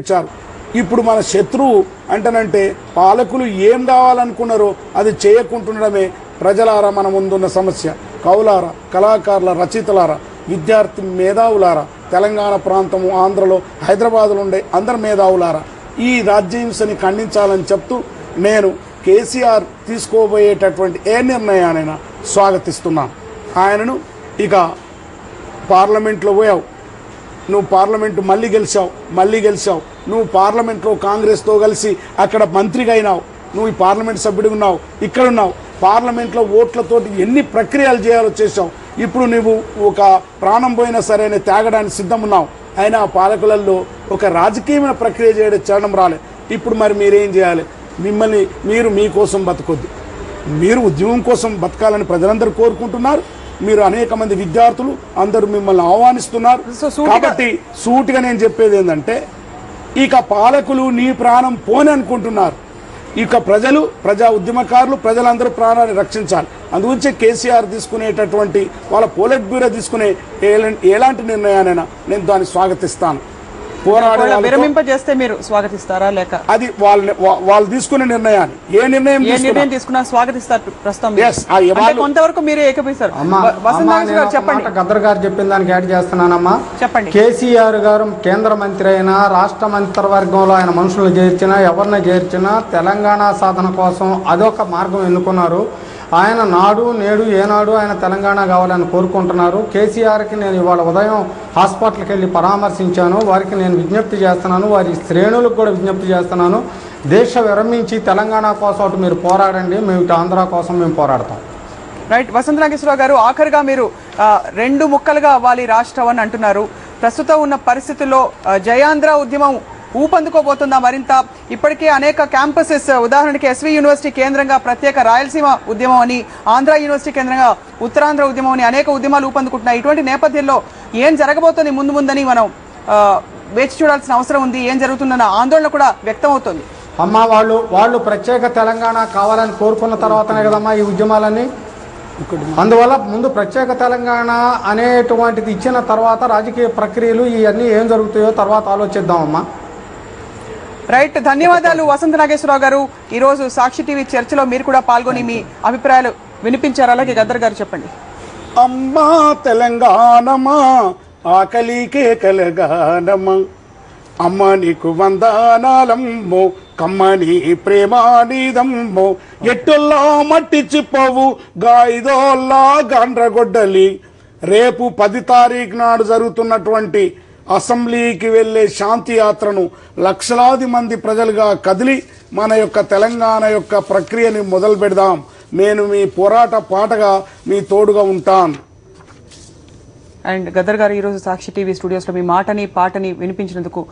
ఇచ్చారు. ఇప్పుడు మన శత్రువు అంటేనంటే పాలకులు ఏం కావాలనుకున్నారో అది చేయకుంటుండడమే ప్రజలారా మన ముందున్న సమస్య. కవులారా, కళాకారుల, రచయితలారా, విద్యార్థి మేధావులారా, తెలంగాణ ప్రాంతము, ఆంధ్రలో, హైదరాబాద్లో ఉండే అందరి మేధావులారా, ఈ రాజ్యహింసని ఖండించాలని చెప్తూ నేను కేసీఆర్ తీసుకోబోయేటటువంటి ఏ నిర్ణయానైనా స్వాగతిస్తున్నాను. ఆయనను ఇక పార్లమెంట్లో పోయావు, నువ్వు పార్లమెంటు మళ్ళీ గెలిచావు, నువ్వు పార్లమెంట్లో కాంగ్రెస్తో కలిసి అక్కడ మంత్రిగా అయినావు, నువ్వు ఈ పార్లమెంట్ సభ్యుడిగా ఉన్నావు, ఇక్కడున్నావు, పార్లమెంట్లో ఓట్లతోటి ఎన్ని ప్రక్రియలు చేయాలో చేసావు. ఇప్పుడు నువ్వు ఒక ప్రాణం పోయినా సరే త్యాగడానికి సిద్ధం ఉన్నావు. అయినా ఆ పాలకులలో ఒక రాజకీయమైన ప్రక్రియ చేయడం రాలే. ఇప్పుడు మరి మీరేం చేయాలి? మీరు మీకోసం బతకొద్దు, మీరు ఉద్యమం కోసం బతకాలని ప్రజలందరూ కోరుకుంటున్నారు. మీరు అనేక మంది విద్యార్థులు అందరూ మిమ్మల్ని ఆహ్వానిస్తున్నారు. కాబట్టి సూటిగా నేను చెప్పేది ఏంటంటే, ఇక పాలకులు నీ ప్రాణం పోని అనుకుంటున్నారు. ఇక ప్రజా ఉద్యమకారులు, ప్రజలందరూ ప్రాణాన్ని రక్షించాలి. అందుగురించి కేసీఆర్ తీసుకునేటటువంటి వాళ్ళ పోలిట్ బ్యూరో తీసుకునే ఎలాంటి నిర్ణయానైనా నేను దాన్ని స్వాగతిస్తాను. విరమింపజేస్తే మీరు స్వాగతిస్తారా లేక అది వాళ్ళు తీసుకునే నిర్ణయాన్ని ఏ నిర్ణయం తీసుకున్నా స్వాగతిస్తారు? ప్రస్తుతం కొంతవరకు మీరు ఏకపిస్తారు. చెప్పండి. గద్దర్ గారు చెప్పిన దానికి యాడ్ చేస్తున్నానమ్మా. చెప్పండి. కేసీఆర్ గారు కేంద్ర మంత్రి అయినా, రాష్ట్ర మంత్రివర్గంలో ఆయన మనుషులను చేర్చినా, ఎవరిని చేర్చినా తెలంగాణ సాధన కోసం అదొక మార్గం ఎన్నుకున్నారు. ఆయన నాడు నేడు ఏనాడు ఆయన తెలంగాణ కావాలని కోరుకుంటున్నారు. కేసీఆర్కి నేను ఇవాళ ఉదయం హాస్పిటల్కి వెళ్ళి పరామర్శించాను. వారికి నేను విజ్ఞప్తి చేస్తున్నాను, వారి శ్రేణులకు కూడా విజ్ఞప్తి చేస్తున్నాను. దేశ విరమించి తెలంగాణ కోసం అటు మీరు పోరాడండి, మేము ఇటు ఆంధ్ర కోసం మేము పోరాడతాం. రైట్. వసంత నాగేశ్వరరావు గారు, ఆఖరిగా మీరు రెండు ముక్కలుగా అవ్వాలి రాష్ట్రం అని అంటున్నారు. ప్రస్తుతం ఉన్న పరిస్థితుల్లో జయాంధ్ర ఉద్యమం ఊపందుకోబోతుందా మరింత? ఇప్పటికే అనేక క్యాంపసెస్, ఉదాహరణకి ఎస్వి యూనివర్సిటీ కేంద్రంగా ప్రత్యేక రాయలసీమ ఉద్యమం అని, ఆంధ్ర యూనివర్సిటీ కేంద్రంగా ఉత్తరాంధ్ర ఉద్యమం అని అనేక ఉద్యమాలు ఊపందుకుంటున్నాయి. ఇటువంటి నేపథ్యంలో ఏం జరగబోతుంది ముందని మనం వేచి చూడాల్సిన అవసరం ఉంది. ఏం జరుగుతుందన్న ఆందోళన కూడా వ్యక్తం అవుతుంది. అమ్మ, వాళ్ళు ప్రత్యేక తెలంగాణ కావాలని కోరుకున్న తర్వాతనే కదమ్మా ఈ ఉద్యమాలన్నీ. అందువల్ల ముందు ప్రత్యేక తెలంగాణ అనేటువంటిది ఇచ్చిన తర్వాత రాజకీయ ప్రక్రియలు ఇవన్నీ ఏం జరుగుతాయో తర్వాత ఆలోచిద్దామమ్మా. రైట్. ధన్యవాదాలు వసంత నాగేశ్వరరావు గారు. ఈ రోజు సాక్షి టీవీ చర్చలో మీరు కూడా పాల్గొని మీ అభిప్రాయాలు వినిపించారు. అలాగే గద్దర్ గారు చెప్పండి. అమ్మా తెలంగాణమా, ఆకలికే కలగానమా, అమ్మ నీకు వందనాలమ్మో, కమ్మని ప్రేమానిదమ్మో, ఎట్టుల్లా మట్టి చిప్పవు గాయిదోల్లా గండ్రగొడ్డలి. రేపు 10 తారీఖు నాడు జరుగుతున్నటువంటి అసెంబ్లీకి వెళ్లే శాంతి యాత్రను లక్షలాది మంది ప్రజలుగా కదిలి మన యొక్క తెలంగాణ యొక్క ప్రక్రియని మొదలు పెడదాం. నేను మీ పోరాట పాటగా మీ తోడుగా ఉంటాను. అండ్ గద్దర్ గారు ఈరోజు సాక్షి టీవీ స్టూడియోస్ లో మీ మాటని పాటని వినిపించినందుకు